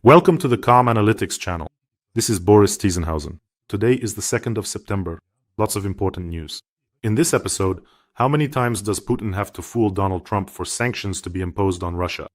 Welcome to the Calm Analytics channel. This is Boris Tizengausen. Today is the 2nd of September. Lots of important news. In this episode, how many times does Putin have to fool Donald Trump for sanctions to be imposed on Russia?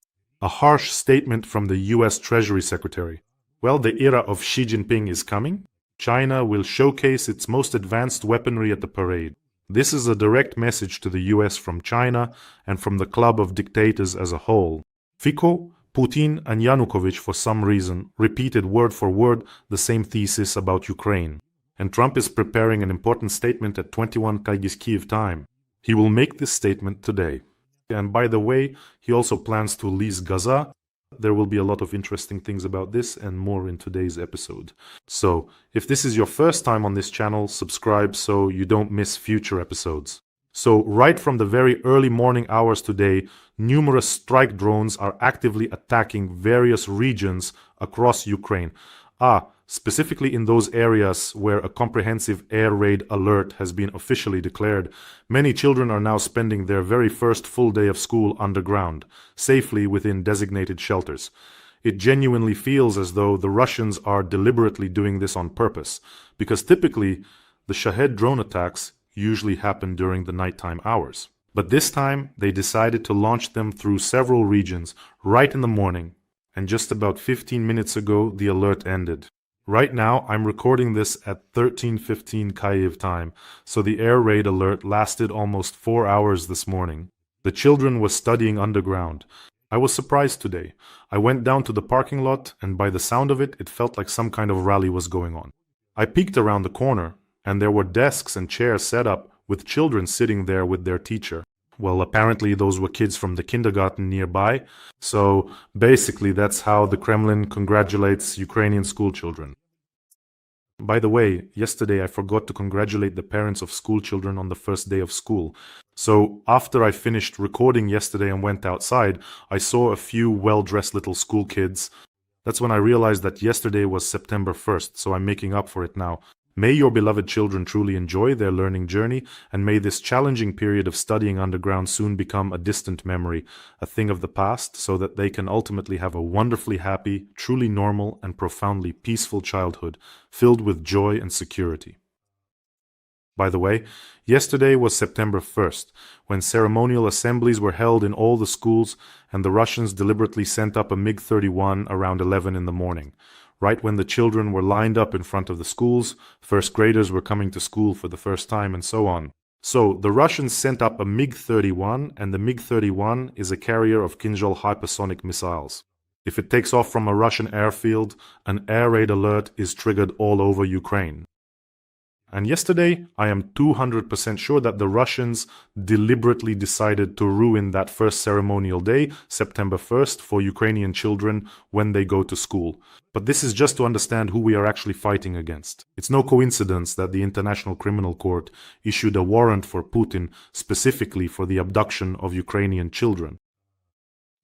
A harsh statement from the US Treasury Secretary. Well, the era of Xi Jinping is coming. China will showcase its most advanced weaponry at the parade. This is a direct message to the US from China and from the club of dictators as a whole. Fico, Putin and Yanukovych, for some reason, repeated word for word the same thesis about Ukraine. And Trump is preparing an important statement at 21 Kyiv time. He will make this statement today. And by the way, he also plans to lease Gaza. There will be a lot of interesting things about this and more in today's episode. So, if this is your first time on this channel, subscribe so you don't miss future episodes. So, right from the very early morning hours today, numerous strike drones are actively attacking various regions across Ukraine. Specifically in those areas where a comprehensive air raid alert has been officially declared. Many children are now spending their very first full day of school underground, safely within designated shelters. It genuinely feels as though the Russians are deliberately doing this on purpose, because typically the Shahed drone attacks usually happen during the nighttime hours. But this time, they decided to launch them through several regions right in the morning, and just about 15 minutes ago, the alert ended. Right now, I'm recording this at 13:15 Kyiv time, so the air raid alert lasted almost 4 hours this morning. The children were studying underground. I was surprised today. I went down to the parking lot, and by the sound of it, it felt like some kind of rally was going on. I peeked around the corner, and there were desks and chairs set up with children sitting there with their teacher. Well, apparently those were kids from the kindergarten nearby, so basically that's how the Kremlin congratulates Ukrainian school children. By the way, yesterday I forgot to congratulate the parents of school children on the first day of school. So after I finished recording yesterday and went outside, I saw a few well-dressed little school kids. That's when I realized that yesterday was September 1st, so I'm making up for it now. May your beloved children truly enjoy their learning journey, and may this challenging period of studying underground soon become a distant memory, a thing of the past, so that they can ultimately have a wonderfully happy, truly normal, and profoundly peaceful childhood, filled with joy and security. By the way, yesterday was September 1st, when ceremonial assemblies were held in all the schools, and the Russians deliberately sent up a MiG-31 around 11 in the morning. Right when the children were lined up in front of the schools, first graders were coming to school for the first time, and so on. So, the Russians sent up a MiG-31, and the MiG-31 is a carrier of Kinzhal hypersonic missiles. If it takes off from a Russian airfield, an air raid alert is triggered all over Ukraine. And yesterday, I am 200% sure that the Russians deliberately decided to ruin that first ceremonial day, September 1st, for Ukrainian children when they go to school. But this is just to understand who we are actually fighting against. It's no coincidence that the International Criminal Court issued a warrant for Putin specifically for the abduction of Ukrainian children.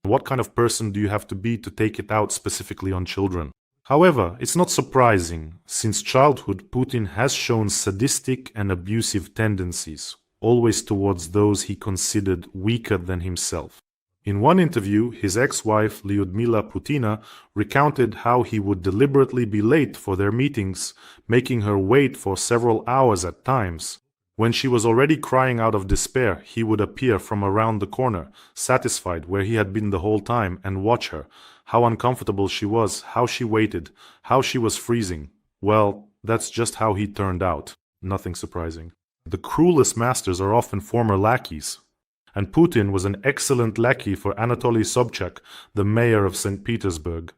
What kind of person do you have to be to take it out specifically on children? However, it's not surprising. Since childhood, Putin has shown sadistic and abusive tendencies, always towards those he considered weaker than himself. In one interview, his ex-wife Lyudmila Putina recounted how he would deliberately be late for their meetings, making her wait for several hours at times. When she was already crying out of despair, he would appear from around the corner, satisfied where he had been the whole time, and watch her. How uncomfortable she was, how she waited, how she was freezing. Well, that's just how he turned out. Nothing surprising. The cruelest masters are often former lackeys. And Putin was an excellent lackey for Anatoly Sobchak, the mayor of St. Petersburg.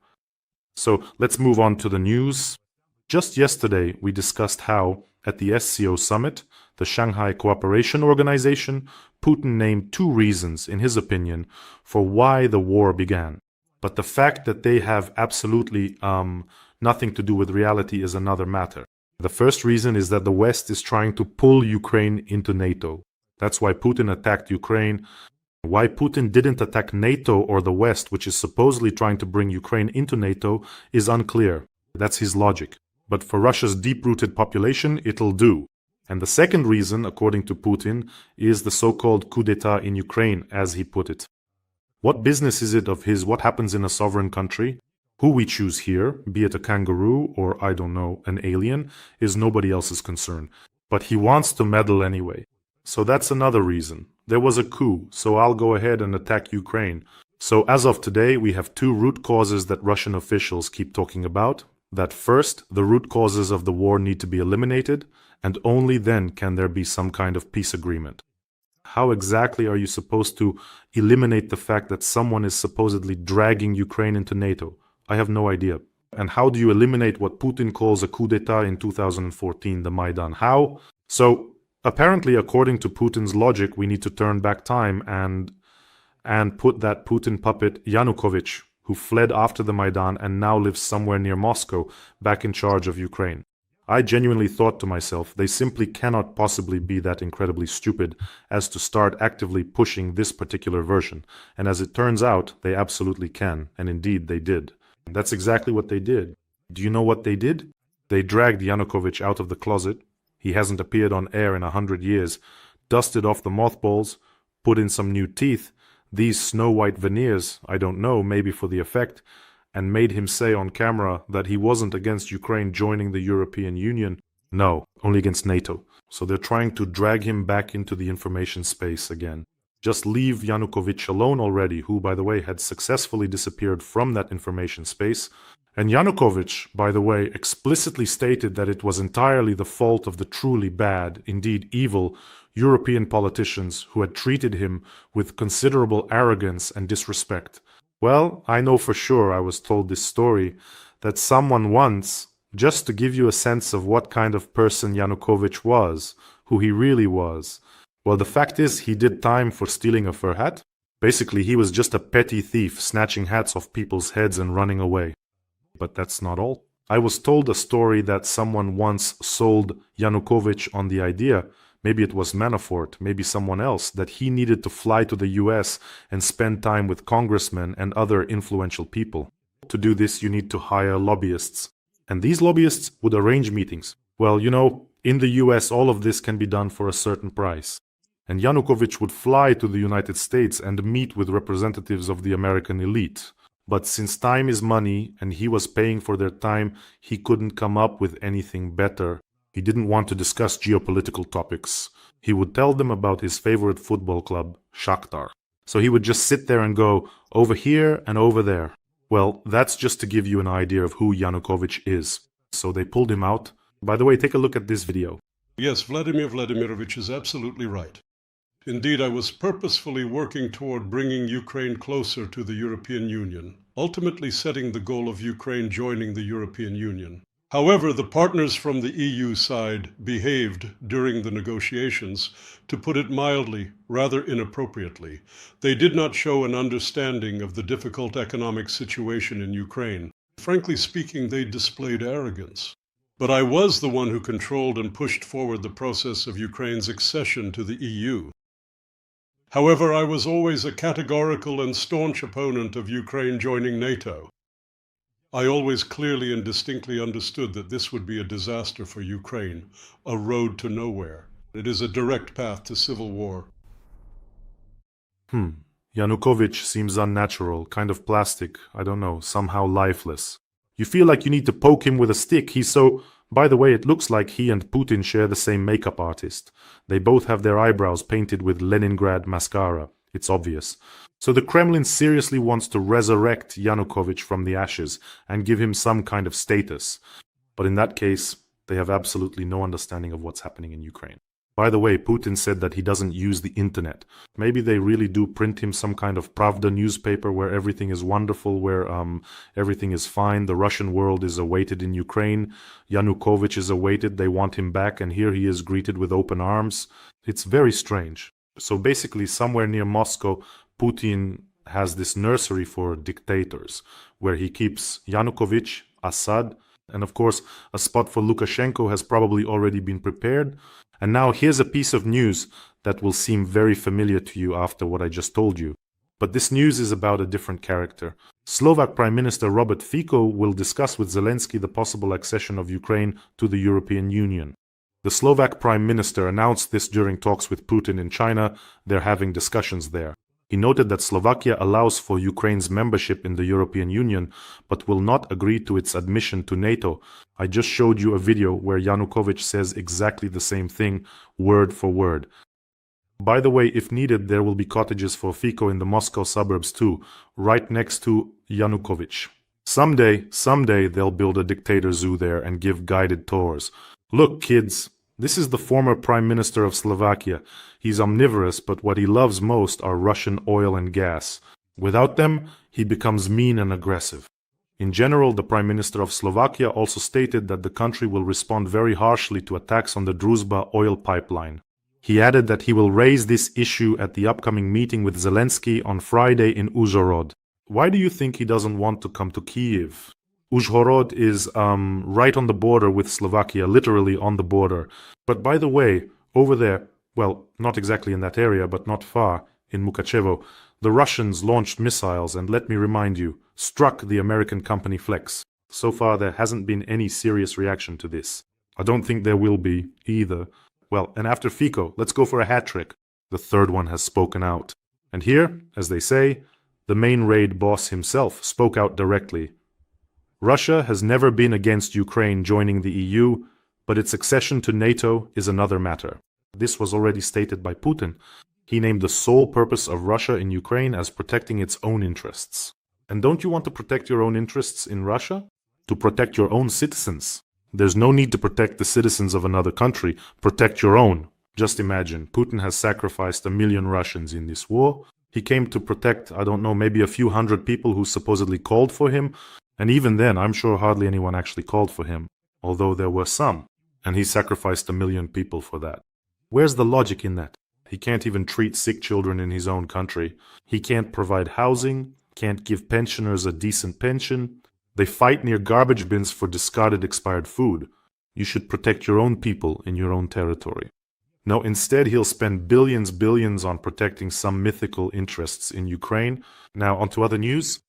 So let's move on to the news. Just yesterday, we discussed how, at the SCO summit, the Shanghai Cooperation Organization, Putin named two reasons, in his opinion, for why the war began. But the fact that they have absolutely nothing to do with reality is another matter. The first reason is that the West is trying to pull Ukraine into NATO. That's why Putin attacked Ukraine. Why Putin didn't attack NATO or the West, which is supposedly trying to bring Ukraine into NATO, is unclear. That's his logic. But for Russia's deep-rooted population, it'll do. And the second reason, according to Putin, is the so-called coup d'etat in Ukraine, as he put it. What business is it of his what happens in a sovereign country? Who we choose here, be it a kangaroo or, I don't know, an alien, is nobody else's concern. But he wants to meddle anyway. So that's another reason. There was a coup, so I'll go ahead and attack Ukraine. So as of today, we have two root causes that Russian officials keep talking about. That first, the root causes of the war need to be eliminated, and only then can there be some kind of peace agreement. How exactly are you supposed to eliminate the fact that someone is supposedly dragging Ukraine into NATO? I have no idea. And how do you eliminate what Putin calls a coup d'etat in 2014, the Maidan? How? So, apparently, according to Putin's logic, we need to turn back time and put that Putin puppet Yanukovych, who fled after the Maidan and now lives somewhere near Moscow, back in charge of Ukraine. I genuinely thought to myself, they simply cannot possibly be that incredibly stupid as to start actively pushing this particular version. And as it turns out, they absolutely can, and indeed they did. That's exactly what they did. Do you know what they did? They dragged Yanukovych out of the closet. He hasn't appeared on air in 100 years, dusted off the mothballs, put in some new teeth, these snow-white veneers, I don't know, maybe for the effect, and made him say on camera that he wasn't against Ukraine joining the European Union. No, only against NATO. So they're trying to drag him back into the information space again. Just leave Yanukovych alone already, who, by the way, had successfully disappeared from that information space. And Yanukovych, by the way, explicitly stated that it was entirely the fault of the truly bad, indeed evil, European politicians who had treated him with considerable arrogance and disrespect. Well, I know for sure, I was told this story, that someone once, just to give you a sense of what kind of person Yanukovych was, who he really was. Well, the fact is, he did time for stealing a fur hat. Basically, he was just a petty thief, snatching hats off people's heads and running away. But that's not all. I was told a story that someone once sold Yanukovych on the idea, maybe it was Manafort, maybe someone else, that he needed to fly to the US and spend time with congressmen and other influential people. To do this, you need to hire lobbyists. And these lobbyists would arrange meetings. Well, you know, in the US, all of this can be done for a certain price. And Yanukovych would fly to the United States and meet with representatives of the American elite. But since time is money and he was paying for their time, he couldn't come up with anything better. He didn't want to discuss geopolitical topics. He would tell them about his favorite football club, Shakhtar. So he would just sit there and go, over here and over there. Well, that's just to give you an idea of who Yanukovych is. So they pulled him out. By the way, take a look at this video. Yes, Vladimir Vladimirovich is absolutely right. Indeed, I was purposefully working toward bringing Ukraine closer to the European Union, ultimately setting the goal of Ukraine joining the European Union. However, the partners from the EU side behaved during the negotiations, to put it mildly, rather inappropriately. They did not show an understanding of the difficult economic situation in Ukraine. Frankly speaking, they displayed arrogance. But I was the one who controlled and pushed forward the process of Ukraine's accession to the EU. However, I was always a categorical and staunch opponent of Ukraine joining NATO. I always clearly and distinctly understood that this would be a disaster for Ukraine, a road to nowhere. It is a direct path to civil war. Yanukovych seems unnatural, kind of plastic, I don't know, somehow lifeless. You feel like you need to poke him with a stick. He's so... By the way, it looks like he and Putin share the same makeup artist. They both have their eyebrows painted with Leningrad mascara. It's obvious. So the Kremlin seriously wants to resurrect Yanukovych from the ashes and give him some kind of status. But in that case, they have absolutely no understanding of what's happening in Ukraine. By the way, Putin said that he doesn't use the internet. Maybe they really do print him some kind of Pravda newspaper where everything is wonderful, where everything is fine. The Russian world is awaited in Ukraine. Yanukovych is awaited. They want him back, and here he is greeted with open arms. It's very strange. So basically, somewhere near Moscow, Putin has this nursery for dictators, where he keeps Yanukovych, Assad, and of course, a spot for Lukashenko has probably already been prepared. And now here's a piece of news that will seem very familiar to you after what I just told you. But this news is about a different character. Slovak Prime Minister Robert Fico will discuss with Zelensky the possible accession of Ukraine to the European Union. The Slovak Prime Minister announced this during talks with Putin in China. They're having discussions there. He noted that Slovakia allows for Ukraine's membership in the European Union, but will not agree to its admission to NATO. I just showed you a video where Yanukovych says exactly the same thing, word for word. By the way, if needed, there will be cottages for Fico in the Moscow suburbs too, right next to Yanukovych. Someday they'll build a dictator zoo there and give guided tours. Look, kids, this is the former Prime Minister of Slovakia. He's omnivorous, but what he loves most are Russian oil and gas. Without them, he becomes mean and aggressive. In general, the Prime Minister of Slovakia also stated that the country will respond very harshly to attacks on the Druzhba oil pipeline. He added that he will raise this issue at the upcoming meeting with Zelensky on Friday in Uzhhorod. Why do you think he doesn't want to come to Kyiv? Uzhhorod is right on the border with Slovakia, literally on the border. But by the way, over there, well, not exactly in that area, but not far, in Mukachevo, the Russians launched missiles and, let me remind you, struck the American company Flex. So far, there hasn't been any serious reaction to this. I don't think there will be either. Well, and after Fico, let's go for a hat trick. The third one has spoken out. And here, as they say, the main raid boss himself spoke out directly. Russia has never been against Ukraine joining the EU, but its accession to NATO is another matter. This was already stated by Putin. He named the sole purpose of Russia in Ukraine as protecting its own interests. And don't you want to protect your own interests in Russia? To protect your own citizens. There's no need to protect the citizens of another country. Protect your own. Just imagine, Putin has sacrificed 1 million Russians in this war. He came to protect, I don't know, maybe a few hundred people who supposedly called for him. And even then, I'm sure hardly anyone actually called for him, although there were some. And he sacrificed 1 million people for that. Where's the logic in that? He can't even treat sick children in his own country. He can't provide housing, can't give pensioners a decent pension. They fight near garbage bins for discarded expired food. You should protect your own people in your own territory. No, instead he'll spend billions on protecting some mythical interests in Ukraine. Now, on to other news.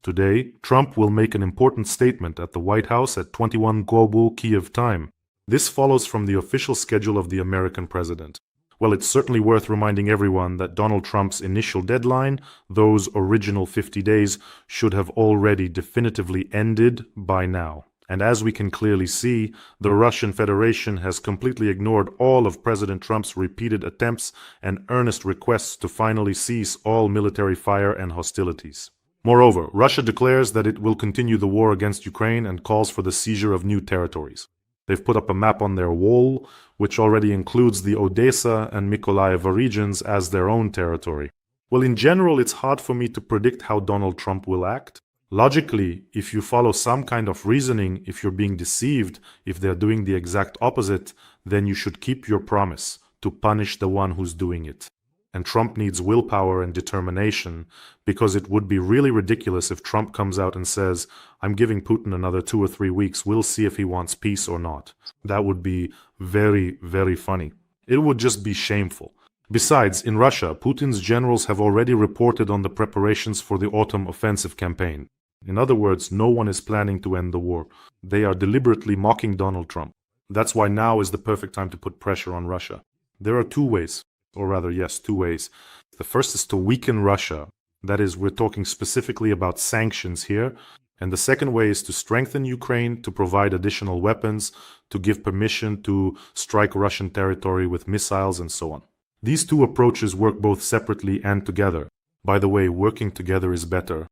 Today, Trump will make an important statement at the White House at 21 Global Kyiv time. This follows from the official schedule of the American president. Well, it's certainly worth reminding everyone that Donald Trump's initial deadline, those original 50 days, should have already definitively ended by now. And as we can clearly see, the Russian Federation has completely ignored all of President Trump's repeated attempts and earnest requests to finally cease all military fire and hostilities. Moreover, Russia declares that it will continue the war against Ukraine and calls for the seizure of new territories. They've put up a map on their wall, which already includes the Odessa and Mykolaiv regions as their own territory. Well, in general, it's hard for me to predict how Donald Trump will act. Logically, if you follow some kind of reasoning, if you're being deceived, if they're doing the exact opposite, then you should keep your promise to punish the one who's doing it. And Trump needs willpower and determination, because it would be really ridiculous if Trump comes out and says, I'm giving Putin another 2 or 3 weeks, we'll see if he wants peace or not. That would be very, very funny. It would just be shameful. Besides, in Russia, Putin's generals have already reported on the preparations for the autumn offensive campaign. In other words, no one is planning to end the war. They are deliberately mocking Donald Trump. That's why now is the perfect time to put pressure on Russia. There are two ways. Or rather, yes, two ways. The first is to weaken Russia. That is, we're talking specifically about sanctions here. And the second way is to strengthen Ukraine, to provide additional weapons, to give permission to strike Russian territory with missiles and so on. These two approaches work both separately and together. By the way, working together is better.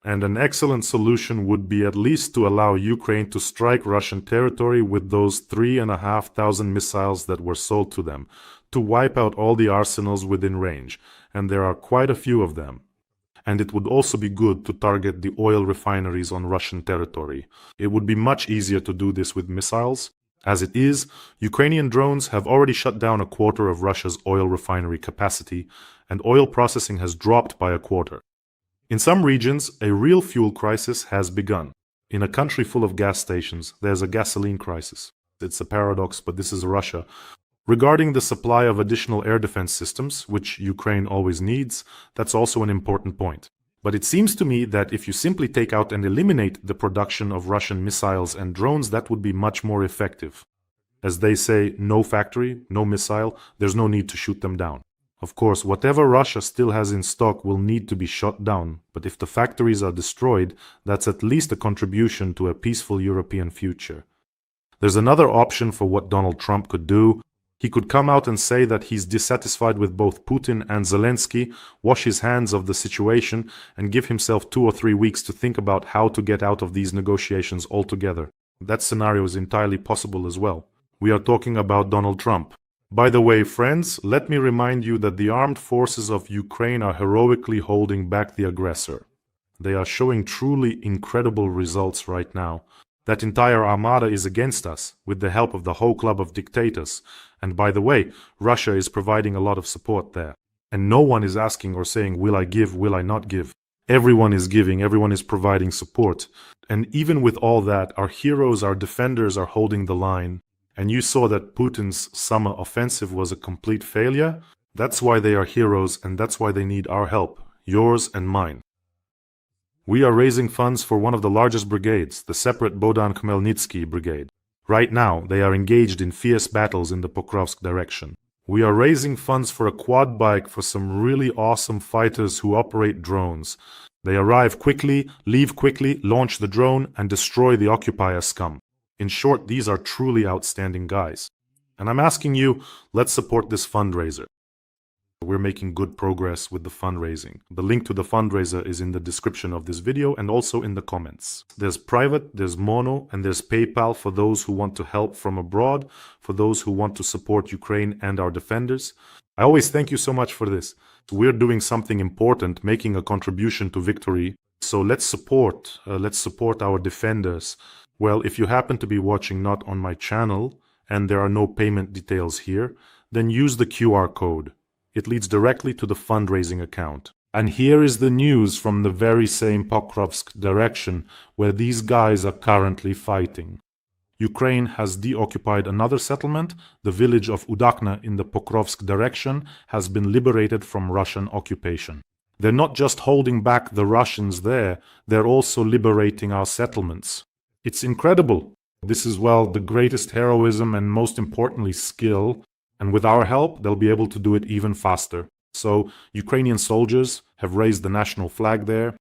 And an excellent solution would be at least to allow Ukraine to strike Russian territory with those 3,500 missiles that were sold to them, to wipe out all the arsenals within range, and there are quite a few of them. And it would also be good to target the oil refineries on Russian territory. It would be much easier to do this with missiles. As it is, Ukrainian drones have already shut down 1/4 of Russia's oil refinery capacity, and oil processing has dropped by 1/4. In some regions, a real fuel crisis has begun. In a country full of gas stations, there's a gasoline crisis. It's a paradox, but this is Russia. Regarding the supply of additional air defense systems, which Ukraine always needs, that's also an important point. But it seems to me that if you simply take out and eliminate the production of Russian missiles and drones, that would be much more effective. As they say, no factory, no missile, there's no need to shoot them down. Of course, whatever Russia still has in stock will need to be shut down, but if the factories are destroyed, that's at least a contribution to a peaceful European future. There's another option for what Donald Trump could do. He could come out and say that he's dissatisfied with both Putin and Zelensky, wash his hands of the situation, and give himself 2 or 3 weeks to think about how to get out of these negotiations altogether. That scenario is entirely possible as well. We are talking about Donald Trump. By the way, friends, let me remind you that the armed forces of Ukraine are heroically holding back the aggressor. They are showing truly incredible results right now. That entire armada is against us, with the help of the whole club of dictators. And by the way, Russia is providing a lot of support there. And no one is asking or saying, will I give, will I not give? Everyone is giving, everyone is providing support. And even with all that, our heroes, our defenders are holding the line. And you saw that Putin's summer offensive was a complete failure. That's why they are heroes, and that's why they need our help, yours and mine. We are raising funds for one of the largest brigades, the separate Bohdan Khmelnytsky brigade. Right now, they are engaged in fierce battles in the Pokrovsk direction. We are raising funds for a quad bike for some really awesome fighters who operate drones. They arrive quickly, leave quickly, launch the drone, and destroy the occupier scum. In short, these are truly outstanding guys. And I'm asking you, let's support this fundraiser. We're making good progress with the fundraising. The link to the fundraiser is in the description of this video and also in the comments. There's private, there's mono, and there's PayPal for those who want to help from abroad, for those who want to support Ukraine and our defenders. I always thank you so much for this. We're doing something important, making a contribution to victory. So let's support our defenders. Well, if you happen to be watching not on my channel and there are no payment details here, then use the QR code. It leads directly to the fundraising account. And here is the news from the very same Pokrovsk direction where these guys are currently fighting. Ukraine has deoccupied another settlement. The village of Udakna in the Pokrovsk direction has been liberated from Russian occupation. They're not just holding back the Russians there, they're also liberating our settlements. It's incredible. This is, well, the greatest heroism and most importantly skill. And with our help, they'll be able to do it even faster. So Ukrainian soldiers have raised the national flag there.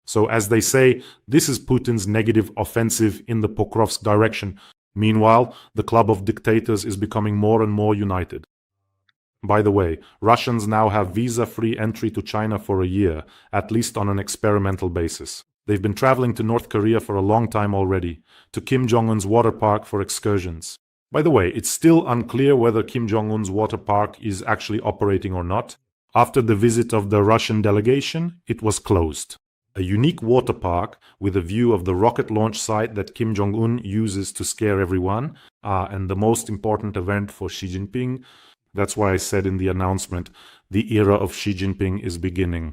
So as they say, this is Putin's negative offensive in the Pokrovsk direction. Meanwhile, the club of dictators is becoming more and more united. By the way, Russians now have visa-free entry to China for a year, at least on an experimental basis. They've been traveling to North Korea for a long time already, to Kim Jong-un's water park for excursions. By the way, it's still unclear whether Kim Jong-un's water park is actually operating or not. After the visit of the Russian delegation, it was closed. A unique water park with a view of the rocket launch site that Kim Jong-un uses to scare everyone, and the most important event for Xi Jinping. That's why I said in the announcement, the era of Xi Jinping is beginning.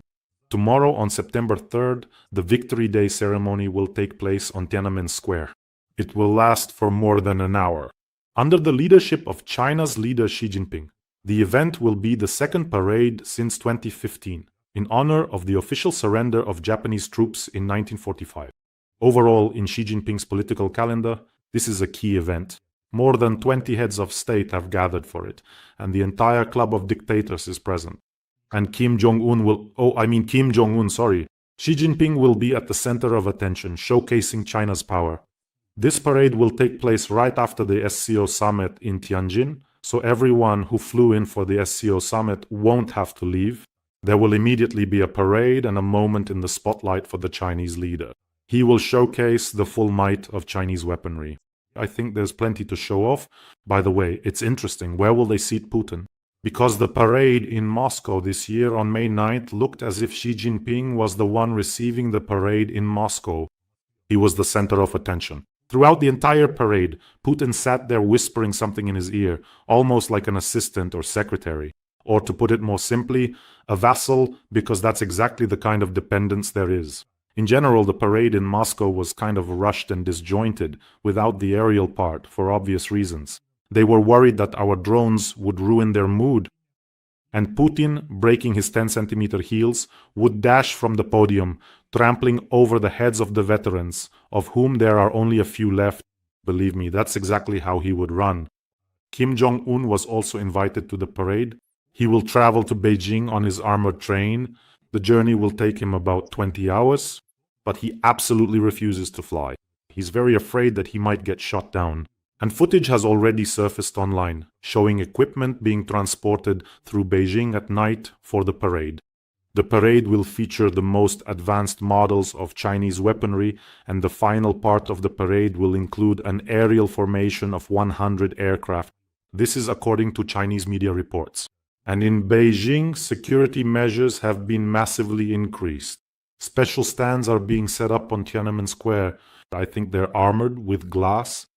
Tomorrow, on September 3rd, the Victory Day ceremony will take place on Tiananmen Square. It will last for more than an hour. Under the leadership of China's leader Xi Jinping, the event will be the second parade since 2015, in honor of the official surrender of Japanese troops in 1945. Overall, in Xi Jinping's political calendar, this is a key event. More than 20 heads of state have gathered for it, and the entire club of dictators is present. And Kim Jong-un Xi Jinping will be at the center of attention, showcasing China's power. This parade will take place right after the SCO summit in Tianjin, so everyone who flew in for the SCO summit won't have to leave. There will immediately be a parade and a moment in the spotlight for the Chinese leader. He will showcase the full might of Chinese weaponry. I think there's plenty to show off. By the way, it's interesting. Where will they seat Putin? Because the parade in Moscow this year on May 9th looked as if Xi Jinping was the one receiving the parade in Moscow. He was the center of attention. Throughout the entire parade, Putin sat there whispering something in his ear, almost like an assistant or secretary. Or to put it more simply, a vassal, because that's exactly the kind of dependence there is. In general, the parade in Moscow was kind of rushed and disjointed, without the aerial part, for obvious reasons. They were worried that our drones would ruin their mood. And Putin, breaking his 10-centimeter heels, would dash from the podium, trampling over the heads of the veterans, of whom there are only a few left. Believe me, that's exactly how he would run. Kim Jong-un was also invited to the parade. He will travel to Beijing on his armored train. The journey will take him about 20 hours, but he absolutely refuses to fly. He's very afraid that he might get shot down. And footage has already surfaced online, showing equipment being transported through Beijing at night for the parade. The parade will feature the most advanced models of Chinese weaponry, and the final part of the parade will include an aerial formation of 100 aircraft. This is according to Chinese media reports. And in Beijing, security measures have been massively increased. Special stands are being set up on Tiananmen Square. I think they're armored with glass.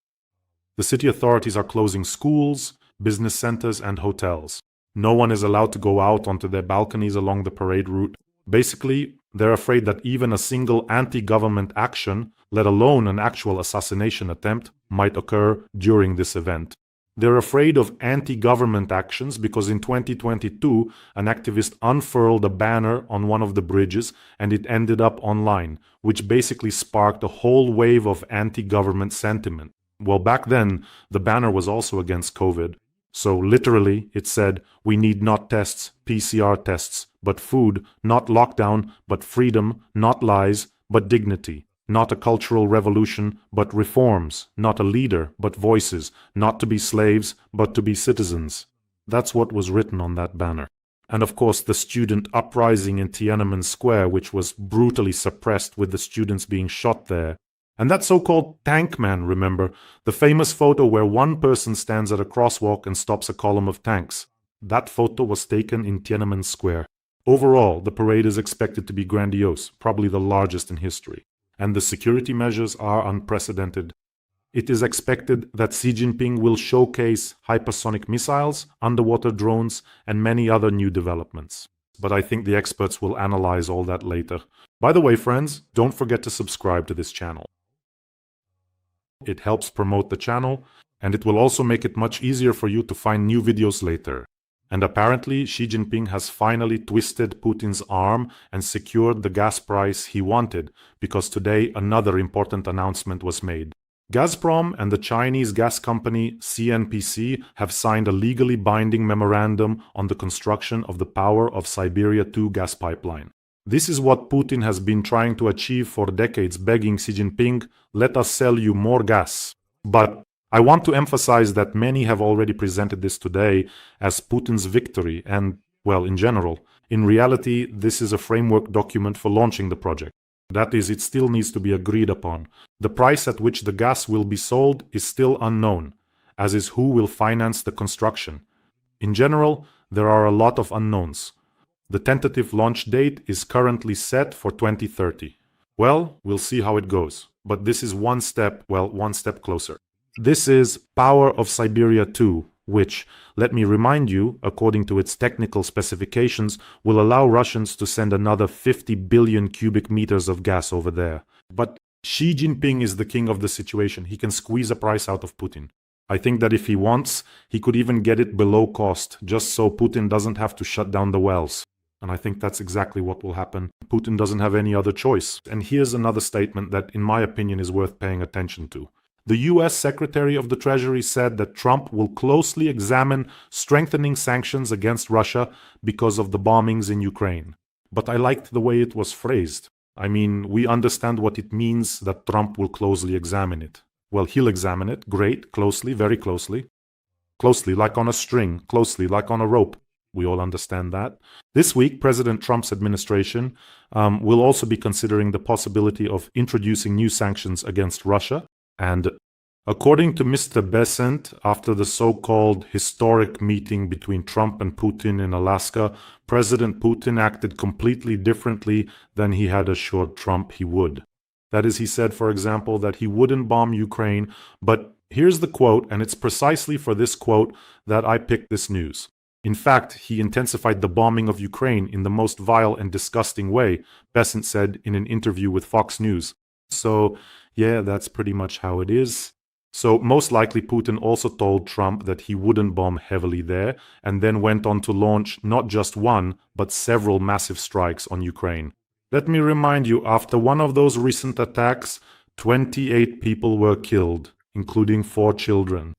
The city authorities are closing schools, business centers, and hotels. No one is allowed to go out onto their balconies along the parade route. Basically, they're afraid that even a single anti-government action, let alone an actual assassination attempt, might occur during this event. They're afraid of anti-government actions because in 2022, an activist unfurled a banner on one of the bridges and it ended up online, which basically sparked a whole wave of anti-government sentiment. Well, back then, the banner was also against COVID. So literally, it said, "We need not tests, PCR tests, but food, not lockdown, but freedom, not lies, but dignity. Not a cultural revolution, but reforms. Not a leader, but voices. Not to be slaves, but to be citizens." That's what was written on that banner. And of course, the student uprising in Tiananmen Square, which was brutally suppressed with the students being shot there. And that so-called tank man, remember, the famous photo where one person stands at a crosswalk and stops a column of tanks. That photo was taken in Tiananmen Square. Overall, the parade is expected to be grandiose, probably the largest in history. And the security measures are unprecedented. It is expected that Xi Jinping will showcase hypersonic missiles, underwater drones, and many other new developments. But I think the experts will analyze all that later. By the way, friends, don't forget to subscribe to this channel. It helps promote the channel, and it will also make it much easier for you to find new videos later. And apparently, Xi Jinping has finally twisted Putin's arm and secured the gas price he wanted, because today another important announcement was made. Gazprom and the Chinese gas company CNPC have signed a legally binding memorandum on the construction of the Power of Siberia 2 gas pipeline. This is what Putin has been trying to achieve for decades, begging Xi Jinping, "Let us sell you more gas." But I want to emphasize that many have already presented this today as Putin's victory and, well, in general. In reality, this is a framework document for launching the project. That is, it still needs to be agreed upon. The price at which the gas will be sold is still unknown, as is who will finance the construction. In general, there are a lot of unknowns. The tentative launch date is currently set for 2030. Well, we'll see how it goes. But this is one step closer. This is Power of Siberia 2, which, let me remind you, according to its technical specifications, will allow Russians to send another 50 billion cubic meters of gas over there. But Xi Jinping is the king of the situation. He can squeeze a price out of Putin. I think that if he wants, he could even get it below cost, just so Putin doesn't have to shut down the wells. And I think that's exactly what will happen. Putin doesn't have any other choice. And here's another statement that, in my opinion, is worth paying attention to. The US Secretary of the Treasury said that Trump will closely examine strengthening sanctions against Russia because of the bombings in Ukraine. But I liked the way it was phrased. I mean, we understand what it means that Trump will closely examine it. Well, he'll examine it, great, closely, very closely. Closely, like on a string, closely, like on a rope. We all understand that. This week, President Trump's administration will also be considering the possibility of introducing new sanctions against Russia. And according to Mr. Besant, after the so-called historic meeting between Trump and Putin in Alaska, President Putin acted completely differently than he had assured Trump he would. That is, he said, for example, that he wouldn't bomb Ukraine, but here's the quote, and it's precisely for this quote that I picked this news. In fact, he intensified the bombing of Ukraine in the most vile and disgusting way, Besant said in an interview with Fox News. So, yeah, that's pretty much how it is. So, most likely Putin also told Trump that he wouldn't bomb heavily there, and then went on to launch not just one, but several massive strikes on Ukraine. Let me remind you, after one of those recent attacks, 28 people were killed, including 4 children.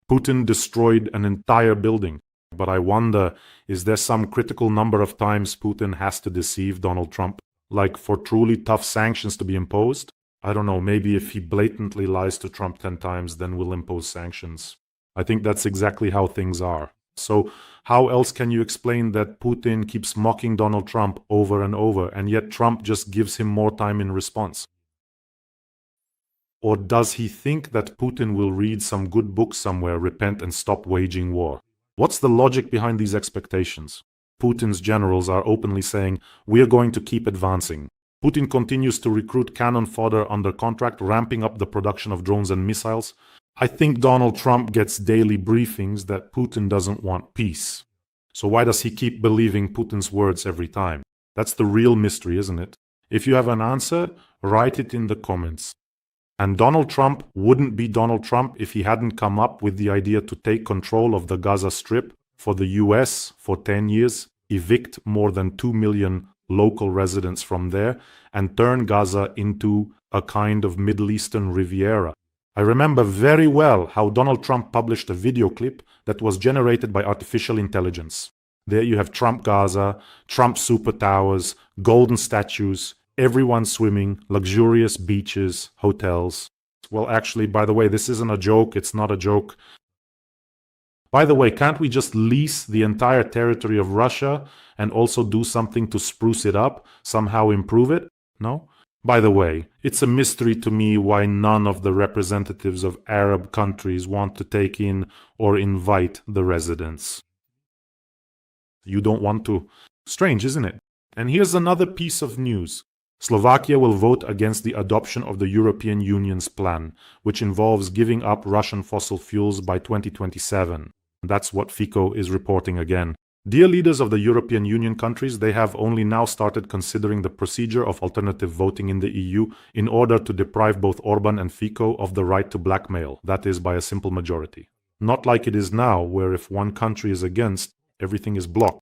Putin destroyed an entire building. But I wonder, is there some critical number of times Putin has to deceive Donald Trump? Like for truly tough sanctions to be imposed? I don't know, maybe if he blatantly lies to Trump 10 times, then we'll impose sanctions. I think that's exactly how things are. So how else can you explain that Putin keeps mocking Donald Trump over and over, and yet Trump just gives him more time in response? Or does he think that Putin will read some good book somewhere, repent, and stop waging war? What's the logic behind these expectations? Putin's generals are openly saying, "We are going to keep advancing." Putin continues to recruit cannon fodder under contract, ramping up the production of drones and missiles. I think Donald Trump gets daily briefings that Putin doesn't want peace. So why does he keep believing Putin's words every time? That's the real mystery, isn't it? If you have an answer, write it in the comments. And Donald Trump wouldn't be Donald Trump if he hadn't come up with the idea to take control of the Gaza Strip for the US for 10 years, evict more than 2 million local residents from there, and turn Gaza into a kind of Middle Eastern Riviera. I remember very well how Donald Trump published a video clip that was generated by artificial intelligence. There you have Trump Gaza, Trump super towers, golden statues, everyone swimming, luxurious beaches, hotels. Well, actually, by the way, this isn't a joke, it's not a joke. By the way, can't we just lease the entire territory of Russia and also do something to spruce it up, somehow improve it? No? By the way, it's a mystery to me why none of the representatives of Arab countries want to take in or invite the residents. You don't want to. Strange, isn't it? And here's another piece of news. Slovakia will vote against the adoption of the European Union's plan, which involves giving up Russian fossil fuels by 2027. That's what Fico is reporting again. Dear leaders of the European Union countries, they have only now started considering the procedure of alternative voting in the EU in order to deprive both Orbán and Fico of the right to blackmail, that is, by a simple majority. Not like it is now, where if one country is against, everything is blocked.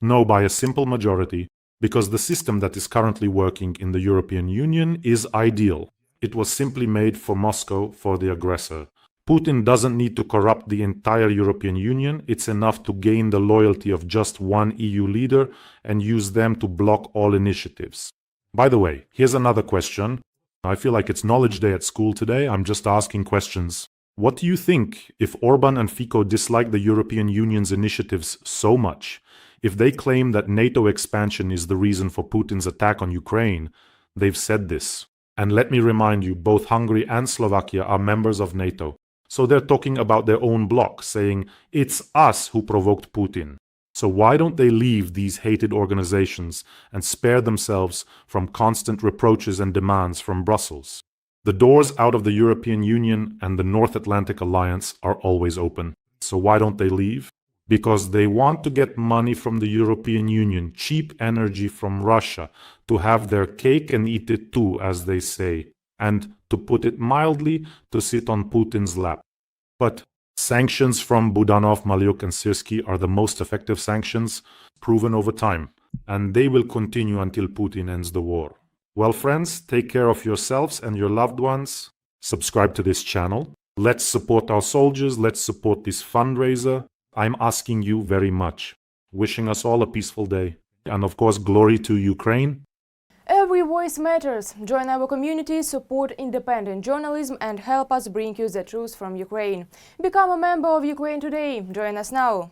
No, by a simple majority, because the system that is currently working in the European Union is ideal. It was simply made for Moscow, for the aggressor. Putin doesn't need to corrupt the entire European Union. It's enough to gain the loyalty of just one EU leader and use them to block all initiatives. By the way, here's another question. I feel like it's Knowledge Day at school today. I'm just asking questions. What do you think if Orbán and Fico dislike the European Union's initiatives so much? If they claim that NATO expansion is the reason for Putin's attack on Ukraine, they've said this. And let me remind you, both Hungary and Slovakia are members of NATO. So they're talking about their own bloc, saying, it's us who provoked Putin. So why don't they leave these hated organizations and spare themselves from constant reproaches and demands from Brussels? The doors out of the European Union and the North Atlantic Alliance are always open. So why don't they leave? Because they want to get money from the European Union, cheap energy from Russia, to have their cake and eat it too, as they say, and, to put it mildly, to sit on Putin's lap. But sanctions from Budanov, Maliuk and Syrski are the most effective sanctions, proven over time, and they will continue until Putin ends the war. Well, friends, take care of yourselves and your loved ones. Subscribe to this channel. Let's support our soldiers. Let's support this fundraiser. I'm asking you very much. Wishing us all a peaceful day. And of course, glory to Ukraine. Every voice matters. Join our community, support independent journalism and help us bring you the truth from Ukraine. Become a member of Ukraine Today. Join us now.